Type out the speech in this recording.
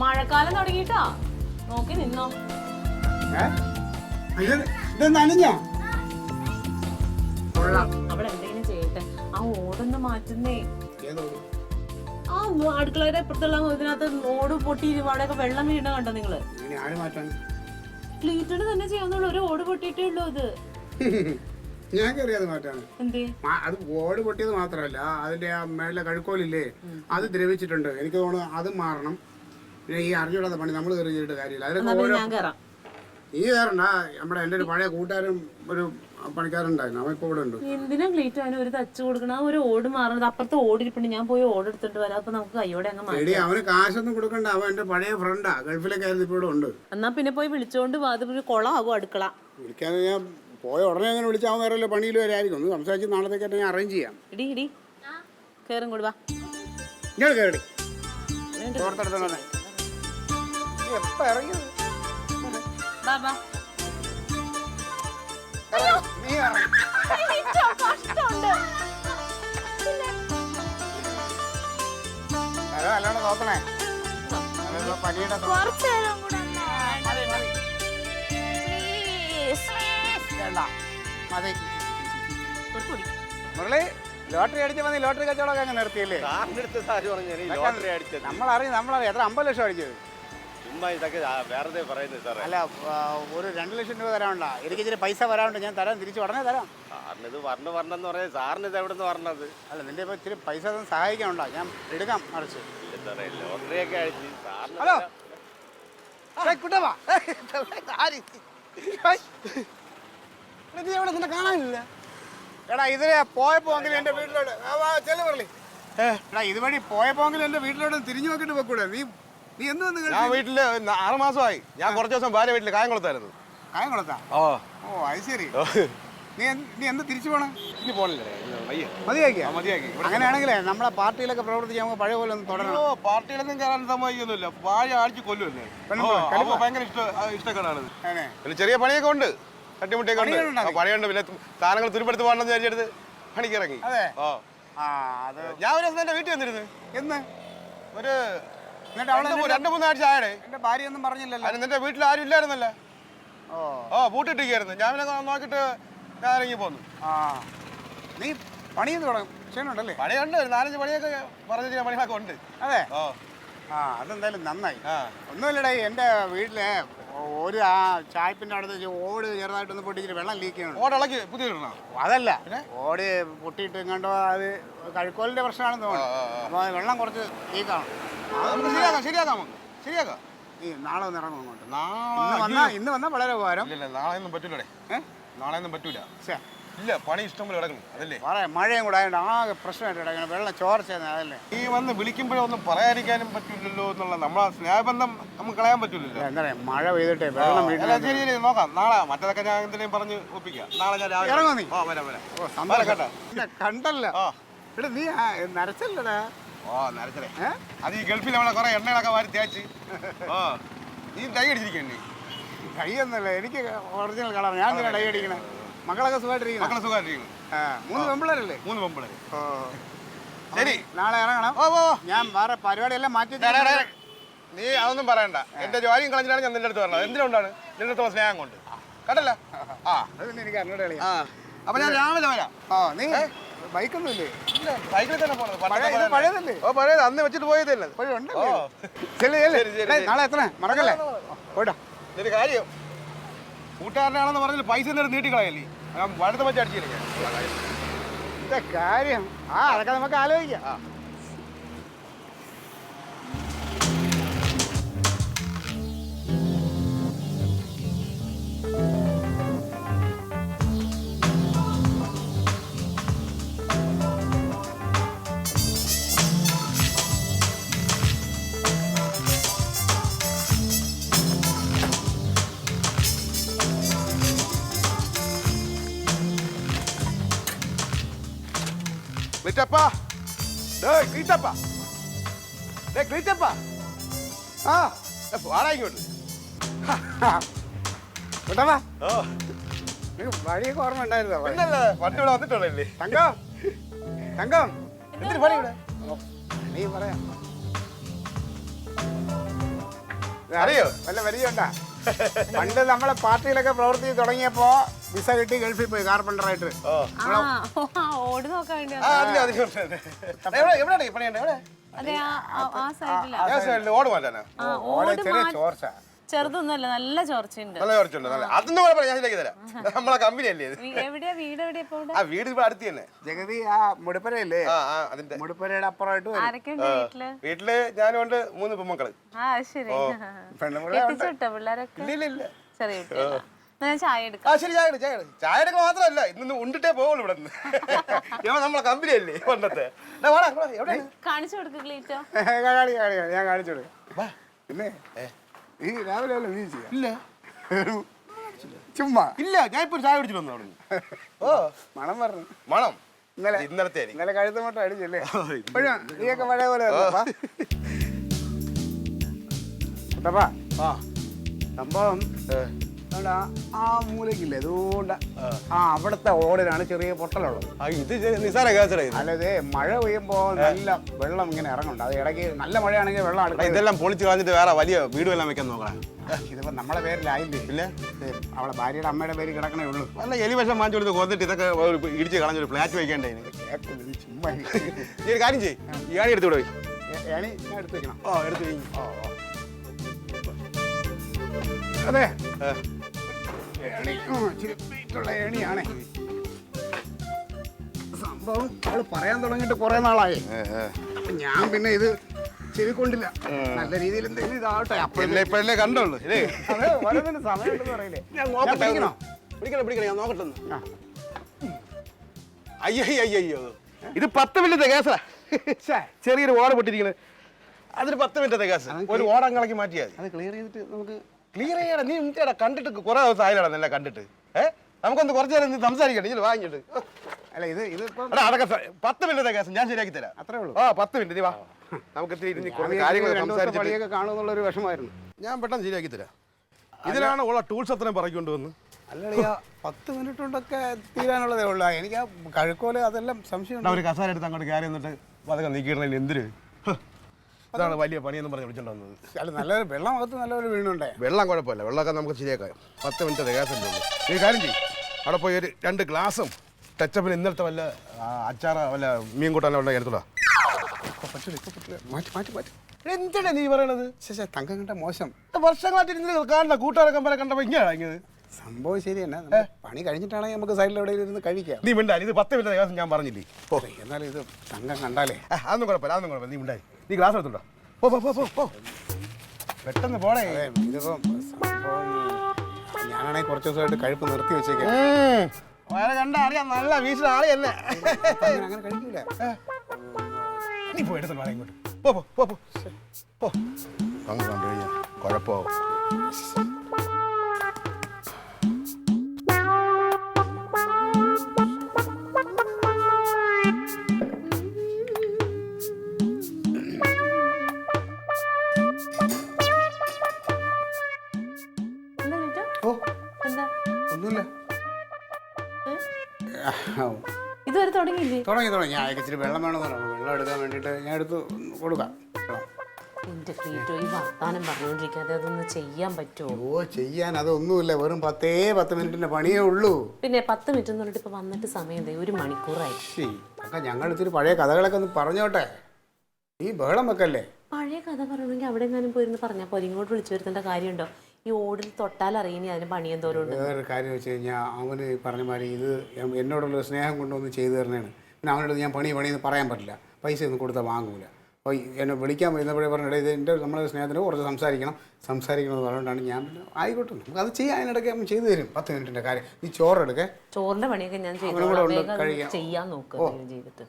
മഴക്കാലം തുടങ്ങിട്ടാ നോക്കി നിന്നോ. അവിടെ എന്തെങ്കിലും ചെയ്യട്ടെ. ആ ഓടൊന്ന് മാറ്റുന്നേ. ആ അടുക്കളയുടെ അപ്പുറത്തുള്ള ഇതിനകത്ത് ഓട് പൊട്ടിയിട്ട് അവിടെയൊക്കെ വെള്ളം വീണ കണ്ടോ നിങ്ങള്? ഫ്ലീറ്റിന് തന്നെ ചെയ്യാവുന്നുള്ളൂ. ഒരു ഓട് പൊട്ടിയിട്ടേ ഉള്ളൂ അത്. ഞാൻ കയറിയത് മാറ്റാണ്. എന്തേ? അത് ഓട് പൊട്ടിയത് മാത്രമല്ല, അതിന്റെ ആ മേളിലെ കഴുക്കോലില്ലേ അത് ദ്രവിച്ചിട്ടുണ്ട്. എനിക്ക് തോന്നുന്നു അത് മാറണം. പിന്നെ ഈ അറിഞ്ഞൂടാത്ത പണി നമ്മൾ കയറി ചെയ്തിട്ട് കാര്യമില്ല. അതിലൊക്കെ ഞാൻ കയറാം. നീ കയറണ്ട. നമ്മുടെ എൻ്റെ ഒരു പഴയ കൂട്ടുകാരും ഒരു പണിക്കാരുണ്ടായിരുന്നു, അവൻ ഇപ്പൊ ഇവിടെ ഉണ്ട്. എന്തിനാ ക്ലീറ്റ് അതിന് ഒരു തച്ച് കൊടുക്കണം? ആ ഒരു ഓട് മാറണത് അപ്പുറത്ത് ഓടിരിപ്പുണ്ട്. ഞാൻ പോയി ഓട് എടുത്തിട്ട് വരാം. അപ്പൊ നമുക്ക് കൈയോടെ അങ്ങ് മാറ്റി. അവന് കാശൊന്നും കൊടുക്കണ്ട. അവൻ എന്റെ പഴയ ഫ്രണ്ടാ, ഗൾഫിലൊക്കെ ആയിരുന്നു, ഇപ്പൊ ഇവിടെ ഉണ്ട്. എന്നാ പിന്നെ പോയി വിളിച്ചോണ്ട് അത് ഒരു കുളമാകും അടുക്കള. വിളിക്കാൻ ഞാൻ പോയ ഉടനെ അങ്ങനെ വിളിച്ചാൽ അവൻ വേറെ പണിയിൽ വരായിരിക്കും. ഒന്ന് സംസാരിച്ച് നാളത്തേക്കായിട്ട് ഞാൻ അറേഞ്ച് ചെയ്യാം. ഇടി ഇടി കേറും കൂടി വാ. ഞാൻ കയറി തോർത്തെടുത്തോളെ. എപ്പ ഇറങ്ങിയത്? നീ അല്ലാണ്ട് നോക്കണേ. പനിയുടെ മതി. മുരളി, ലോട്ടറി അടിച്ച മതി. ലോട്ടറി കച്ചവടമൊക്കെ അങ്ങനെ നിർത്തിയല്ലേ? നമ്മളറിയാം. എത്ര 50 ലക്ഷം അടിച്ചത്? അല്ല, ഒരു 2 ലക്ഷം രൂപ തരാനുണ്ട. എനിക്ക് ഇച്ചിരി പൈസ വരാനുണ്ട്. ഞാൻ തരാം, തിരിച്ചു ഉടനെ തരാം. അല്ല, നിന്റെ ഇപ്പൊ ഇച്ചിരി പൈസ സഹായിക്കാനുണ്ടോ? ഞാൻ എടുക്കാം മറിച്ച്. ഹലോ കുട്ടവാ, നിന്നെ കാണാനില്ല. എടാ, ഇതിലെ പോയപ്പോങ്കിലും എന്റെ വീട്ടിലോട്ട് ചെല്ലു പറളി. എടാ, ഇതുവഴി പോയപ്പോങ്കിലും എന്റെ വീട്ടിലോട്ട് തിരിഞ്ഞു നോക്കിട്ട് പോക്കൂടെ? നീ എന്ന് വന്ന്? ഞാൻ വീട്ടില് 6 മാസമായി. ഞാൻ കുറച്ച് ദിവസം ഭാര്യ വീട്ടില് കായംകുളത്തായിരുന്നു. കായംകുളത്താ? ഓ, അത് ശരി. നീ എന്ന് തിരിച്ചു പോണേ? ഇനി പോണില്ലേ? മതിയാക്കി. അങ്ങനെയാണെങ്കിലേ നമ്മളെ പാർട്ടിയിലൊക്കെ പ്രവർത്തിച്ച് നമുക്ക് പഴയ പോലെ ഒന്ന് തുടരണം. പാർട്ടിയിലൊന്നും കയറാൻ സമ്മതിക്കൊന്നുമില്ല. വാഴ ആഴ്ച കൊല്ലുമല്ലേ. ഭയങ്കര ഇഷ്ടക്കേടാണ്. പിന്നെ ചെറിയ പണിയൊക്കെ ഉണ്ട്, തട്ടിമുട്ടിയൊക്കെ ഉണ്ട്, പണിയുണ്ട്. പിന്നെ സാധനങ്ങൾ തുരുപ്പെടുത്ത് പോകണമെന്ന് വിചാരിച്ചെടുത്ത് പണിക്കിറങ്ങി. ഞാൻ ഒരു ദിവസം എന്റെ വീട്ടിൽ വന്നിരുന്നു. എന്ന്? ഒരു 2-3 ആഴ്ച ആയടേ. എന്റെ ഭാര്യ ഒന്നും പറഞ്ഞില്ലല്ലോ. നിന്റെ വീട്ടിൽ ആരും ഇല്ലായിരുന്നല്ലോ. പൂട്ടിട്ടിരിക്കായിരുന്നു. ഞാൻ പിന്നെ നോക്കിട്ട് ഞാൻ ഇറങ്ങി പോന്നു. നീ പണിയൊന്നും തുടങ്ങും ക്ഷീണുണ്ടല്ലേ? പണിയുണ്ട്, 4-5 പണിയൊക്കെ പറഞ്ഞ പണികളൊക്കെ ഉണ്ട്. അതെ. അതെന്തായാലും നന്നായി. ഒന്നുമില്ലടേ, എൻ്റെ വീട്ടിലെ ഒരു ആ ചായപ്പിന്റെ അടുത്ത് ഓട് ചെറുതായിട്ടൊന്ന് പൊട്ടിച്ചിട്ട് വെള്ളം ലീക്ക് ചെയ്യണം. ഓടിളക്കി പുതിയ അതല്ല, ഓട് പൊട്ടിയിട്ട് കണ്ടോ, അത് കഴുക്കോലിന്റെ പ്രശ്നമാണെന്ന് തോന്നുന്നു. അപ്പൊ വെള്ളം കുറച്ച് ലീക്കാണ്. ശരിയാക്കാം. ഈ നാളെ ഒന്ന് ഇറങ്ങും അങ്ങോട്ട്. ഇന്ന് വന്നാൽ വളരെ ഉപകാരം. നാളെ ഒന്നും പറ്റൂലേ? നാളെ ഒന്നും പറ്റൂല. ഇല്ല, പണി ഇഷ്ടംപോലെ കിടക്കണം. അതല്ലേ മഴയും കൂടെ ആയതുകൊണ്ട് ആകെ പ്രശ്നമായിട്ട് കിടക്കണം. വെള്ളം ചോർച്ച. അതല്ലേ ഈ വന്ന് വിളിക്കുമ്പോഴൊന്നും പറയാതിരിക്കാനും പറ്റില്ലല്ലോ എന്നുള്ള നമ്മളെ സ്നേഹബന്ധം നമുക്ക് കളയാൻ പറ്റൂലല്ലോ. എന്താ പറയാ, മഴ പെയ്തിട്ടേ വെള്ളം വീട്ടിൽ. ശരി, നോക്കാം. നാളെ മറ്റേതൊക്കെ ഞാൻ എന്തിനേയും പറഞ്ഞ് ഒപ്പിക്കാം. നാളെ ഞാൻ ഇറങ്ങോ? നീ വരാം. കണ്ടല്ലോ. ഇവിടെ നീ നരച്ചല്ലടാ. നരച്ചേ. അത് ഈ ഗൾഫിൽ നമ്മളെ കുറെ എണ്ണകളൊക്കെ വാരി തേച്ച്. നീ ഡൈ അടിച്ചിരിക്കണ്ടേ? ഡൈ ഒന്നല്ല, എനിക്ക് ഒറിജിനൽ കളർ. ഞാൻ എന്തിനാ ഡൈ അടിക്കണേ? മക്കളൊക്കെ സുഖമായിട്ടിരിക്കണം. 3 പെമ്പിള്ളേരല്ലേ? 3 പെമ്പിള്ളേര്. ശരി, നാളെ ഇറങ്ങണം. ഞാൻ വേറെ പരിപാടിയെല്ലാം മാറ്റി. നീ അതൊന്നും പറയണ്ട. എന്റെ ജോലിയും കളഞ്ഞിട്ടാണ് ഞാൻ നിന്റെ അടുത്ത് പറഞ്ഞത്. എന്തിനുകൊണ്ടാണ്? നിന്റെ അടുത്തുള്ള സ്നേഹം കൊണ്ട്. കേട്ടല്ലോ? അതൊന്നും എനിക്ക് അറിഞ്ഞൂടെ കളി. അപ്പൊ ഞാൻ രാവിലെ വരാം. നീ ബൈക്കൊന്നും ഇല്ലേ? സൈക്കിളിൽ തന്നെ പോണത്. പഴയതല്ലേ? പഴയത് അന്ന് വെച്ചിട്ട് പോയതല്ലേ? നാളെ എത്ര മറക്കല്ലേ? പോയിട്ടോ. ഒരു കാര്യം, കൂട്ടുകാരനാണെന്ന് പറഞ്ഞിട്ട് പൈസ എന്തെങ്കിലും നീട്ടിക്കളയല്ലേ? ഞാൻ വലുത് വെച്ച് അടിച്ചില്ല. കാര്യം അതൊക്കെ നമുക്ക് ആലോചിക്കാം. ക്ലീറ്റപ്പാ, ക്ലീറ്റപ്പാ, ക്ലീറ്റപ്പാ, വാടാ ഇങ്ങോട്ട്. വഴിയൊക്കെ ഓർമ്മ ഉണ്ടായിരുന്നോ? പിന്നല്ലേ, പണ്ട് ഇവിടെ വന്നിട്ടുള്ളല്ലേ? തങ്കം, തങ്കം, എന്തിനു പണി ഇവിടെ? നീ പറയാം. അറിയോ? വല്ല പരിചയമുണ്ടാ? പണ്ട് നമ്മളെ പാർട്ടിയിലൊക്കെ പ്രവർത്തിച്ച് തുടങ്ങിയപ്പോ വിസ കിട്ടി ഗൾഫിൽ പോയി കാർപ്പൻ്ററായിട്ട്. ഓട് നോക്കാൻ വേണ്ടി എവിടെയാണ് ഈ പണിയുണ്ട്? എവിടെ? അതെ ആ സൈഡിലാ. ഓട് മാറ്റാനാ? ചെറിയ ചോർച്ച. ചെറുതൊന്നുമല്ല, നല്ല ചോർച്ചയുണ്ട്. നല്ല ചോർച്ചുണ്ട്. അതൊന്നും കുഴപ്പമില്ല, ഞാൻ ശരിയാക്കി തരാം. നമ്മളെ കമ്പനി അല്ലേ ഇത്? എവിടെയാ വീട്? എവിടെയാ ഇപ്പൊ? ആ വീട് ഇവിടെ അടുത്ത് തന്നെ. ജഗതി ആ മുടിപ്പരയില്ലേ? അതിന്റെ മുടിപ്പരയുടെ അപ്പുറമായിട്ട് ആരൊക്കെയുണ്ട് വീട്ടില്? വീട്ടില് ഞാനും ഉണ്ട് 3 പെൺമക്കള്. ശരി. പെണ്ണുപിള്ള എത്തിച്ചുവിട്ടോ പിള്ളേരൊക്കെ? ഇല്ല. ചെറിയ കുട്ടികളാ. ഞാൻ ചായ എടുക്കാം. ശരി, ചായ എടുക്കുക മാത്രമല്ല, ഇന്ന് ഉണ്ടിട്ടേ പോകുള്ളൂ ഇവിടെ നിന്ന്. നമ്മളെ കമ്പനി അല്ലേ കൊണ്ടത്തെ. കാണിച്ചു കൊടുക്ക് ക്ലീറ്റോ. ഞാൻ കാണിച്ചു കൊടുക്കാം. പിന്നെ ഈ രാവിലെ നീ ചെയ്യാം? ഇല്ല, ചുമ്മാ ഇല്ല, ഞാൻ ഇപ്പൊ ചായ കുടിച്ചിട്ട് വന്നു അവിടെ. മണം പറഞ്ഞു. മണം ഇന്നലത്തെ കഴുത്ത് മട്ടം അടിച്ചല്ലേ? ഇപ്പോഴും നീയൊക്കെ പഴയ പോലെ സംഭവം ആ മൂലക്കില്ലേ അതുകൊണ്ട് അവിടുത്തെ ഓടിനാണ് ചെറിയ പൊട്ടലുള്ളത്. ഇത് നിസാര കേസട. അല്ലതെ മഴ പെയ്യുമ്പോ നല്ല വെള്ളം ഇങ്ങനെ ഇറങ്ങുന്നുണ്ട്. അത് ഇടയ്ക്ക് നല്ല മഴയാണെങ്കിൽ വെള്ളം അടുക്ക. ഇതെല്ലാം പൊളിച്ച് കളഞ്ഞിട്ട് വേറെ വലിയ വീടും എല്ലാം വെക്കാൻ നോക്കണം. ഇതിപ്പോ നമ്മളെ പേരിലായില്ലേ? ഇല്ല, അവളെ ഭാര്യയുടെ അമ്മയുടെ പേര് കിടക്കണേ ഉള്ളൂ. നല്ല എലി വിഷം വാങ്ങിച്ചു കൊടുത്ത് കൊന്നിട്ട് ഇതൊക്കെ ഇടിച്ച് കളഞ്ഞൊരു ഫ്ലാറ്റ് വയ്ക്കേണ്ടേ? ചുമ്മാ ഈ ഒരു കാര്യം ചെയ്യ്, ഈ ആണി എടുത്തുകൂടെ? ഏണി ഞാൻ എടുത്ത് വെക്കണം. എടുത്ത് വയ്ക്കും. അതെ, ഏണിയാണേ സംഭവം. അവള് പറയാൻ തുടങ്ങിയിട്ട് കുറെ നാളായി. ഞാൻ പിന്നെ ഇത് ചെവിക്കൊണ്ടില്ല. നല്ല രീതിയിൽ എന്തെങ്കിലും ഇതാവട്ടെ. ഇപ്പോഴല്ലേ കണ്ടുള്ളൂ. സമയമുണ്ടെന്ന് പറയില്ലേ? ഞാൻ പിടിക്കണം, ഞാൻ നോക്കട്ടെ. അയ്യോ, ഇത് 10 മിനിറ്റത്തെ കേസാ. ചെറിയൊരു ഓട പൊട്ടിരിക്കണ്. അതിന് 10 മിനിറ്റത്തെ കേസ്. ഒരു ഓടങ്ങളൊക്കെ മാറ്റിയാൽ അത് ക്ലിയർ ചെയ്തിട്ട് നമുക്ക് ക്ലിയർ ചെയ്യണം. നീ ഇന്ത്യയുടെ കണ്ടിട്ട് കുറെ ദിവസം ആയില്ലാണ് എല്ലാം കണ്ടിട്ട്. നമുക്കൊന്ന് കുറച്ച് നേരം സംസാരിക്കട്ടെ. ഇതിൽ വാങ്ങിട്ട് അല്ല ഇത് അതൊക്കെ 10 മിനിറ്റത്തെ കേസ് ഞാൻ ശരിയാക്കി തരാം. അത്രേ ഉള്ളൂ. 10 മിനിറ്റ് നീ വാ. നമുക്ക് കാര്യങ്ങൾ സംസാരിച്ചിട്ട് കാണുമെന്നുള്ളൊരു വിഷമായിരുന്നു. ഞാൻ പെട്ടെന്ന് ശരിയാക്കി തരാം. ഇതിലാണ് ഉള്ള ടൂൾസ് അത്രയും പറക്കൊണ്ടുവന്ന്. അല്ലടിയ 10 മിനിറ്റ് കൊണ്ടൊക്കെ തീരാനുള്ളതേ ഉള്ളൂ. എനിക്ക് ആ കഴുക്കോല് അതെല്ലാം സംശയം. ഒരു കസാര എടുത്ത് അങ്ങോട്ട് കയറി എന്നിട്ട് അതൊക്കെ നീക്കിയിടണേ. എന്തിന്? അതാണ് വലിയ പണിയെന്ന് പറഞ്ഞ് വിളിച്ചോണ്ട് വന്നത്. അല്ല, നല്ലൊരു വെള്ളം അകത്ത് നല്ലൊരു വീണുണ്ടേ. വെള്ളം കുഴപ്പമില്ല, വെള്ളമൊക്കെ നമുക്ക് ശരിയാക്കാം. 10 മിനിറ്റ് ഗ്യാസല്ലേ ഉള്ളൂ. ഈ കാര്യം ചെയ്യും, അവിടെ പോയി ഒരു 2 ഗ്ലാസും ടച്ചപ്പിന് ഇന്നലത്തെ വല്ല അച്ചാറ വല്ല മീൻ കൂട്ടാനോ ഉണ്ടെങ്കിൽ എടുത്തോളാം. എന്താണ് നീ പറയണത്? തങ്കം കണ്ട മോശം. വർഷങ്ങളായിട്ട് ഇരുന്ന് കാണണ്ട കൂട്ടുകാരൊക്കെ വരെ കണ്ടപ്പോ ഇങ്ങനെ ഇറങ്ങിയത്. സംഭവം ശരി തന്നെ. പണി കഴിഞ്ഞിട്ടാണെങ്കിൽ നമുക്ക് സൈഡിൽ എവിടെയെങ്കിലും ഇരുന്ന് കഴിക്കാം. നീ മിണ്ടായി. ഇത് 10 മിനിറ്റ് ഗ്യാസ് ഞാൻ പറഞ്ഞില്ലേ? എന്നാലും ഇത് തങ്കം കണ്ടാലേ അതൊന്നും കുഴപ്പമില്ല. നീ മിണ്ടായി. നീ ഗ്ലാസ് എടുത്തുണ്ടോ? പോ പെട്ടെന്ന് പോണേ. ഇതിപ്പോ സംഭവം ഞാനാണെങ്കിൽ കുറച്ച് ദിവസമായിട്ട് കഴിപ്പ് നിർത്തി വെച്ചേക്കാം. കണ്ടാ അറിയാം, നല്ല വീശുന്ന ആളെയല്ലേ. അങ്ങനെ കഴിക്കൂല. നീ പോയി എടുത്തു വേണം ഇങ്ങോട്ട്. പോ അങ്ങ് കണ്ടു കഴിഞ്ഞാൽ കുഴപ്പമാവും. ഒന്നുമില്ല. ഇതുവരെ തുടങ്ങി. ഞാൻ ഇച്ചിരി വെള്ളം വേണമെന്ന് പറഞ്ഞു. വെള്ളം എടുക്കാൻ വേണ്ടിയിട്ട് ഞാൻ എടുത്ത് കൊടുക്കാം. എന്റെ ഫ്രീറ്റോ, ഈ വർത്താനം പറഞ്ഞുകൊണ്ടിരിക്കാതെ അതൊന്ന് ചെയ്യാൻ പറ്റുമോ? ചെയ്യാൻ അതൊന്നുമില്ല. വെറും 10 മിനിറ്റിന്റെ പണിയേ ഉള്ളൂ. പിന്നെ 10 മിനിറ്റ് എന്ന് പറഞ്ഞിട്ട് ഇപ്പൊ വന്നിട്ട് സമയം 1 മണിക്കൂറായി. അപ്പൊ ഞങ്ങൾ ഇത്തിരി പഴയ കഥകളൊക്കെ ഒന്ന് പറഞ്ഞോട്ടെ. ഈ ബഹളം വെക്കല്ലേ. പഴയ കഥ പറയണമെങ്കിൽ അവിടെ എങ്ങാനും പോയിരുന്ന് പറഞ്ഞാൽ പോലെ ഇങ്ങോട്ട് വിളിച്ചു വരുത്തേണ്ട കാര്യമുണ്ടോ? ഈ ഓടിൽ തൊട്ടാൽ അറിയുന്നേ അതിന് പണി എന്തോരം ഉണ്ട്. വേറൊരു കാര്യം വെച്ച് കഴിഞ്ഞാൽ അവന് പറഞ്ഞ മാതിരി ഇത് എന്നോടുള്ള സ്നേഹം കൊണ്ടൊന്ന് ചെയ്തു തരണേണ്. പിന്നെ അവനോട് ഞാൻ പണിയെന്ന് പറയാൻ പറ്റില്ല. പൈസ ഒന്നും കൊടുത്താൽ വാങ്ങൂല. അപ്പോൾ എന്നെ വിളിക്കാൻ വരുന്നപ്പോഴേ പറഞ്ഞിട്ട് ഇത് എൻ്റെ നമ്മളെ സ്നേഹത്തിന് കുറച്ച് സംസാരിക്കണമെന്ന് പറഞ്ഞുകൊണ്ടാണ് ഞാൻ പിന്നെ ആയിക്കോട്ടെ നമുക്ക് അത് ചെയ്യാൻ. അതിനിടയ്ക്ക് അവൻ ചെയ്തു തരും 10 മിനിറ്റിൻ്റെ കാര്യം. നീ ചോറെടുക്കേ. ചോറിൻ്റെ പണിയൊക്കെ ഞാൻ ചെയ്യാൻ നോക്കാം ചെയ്തിട്ട്.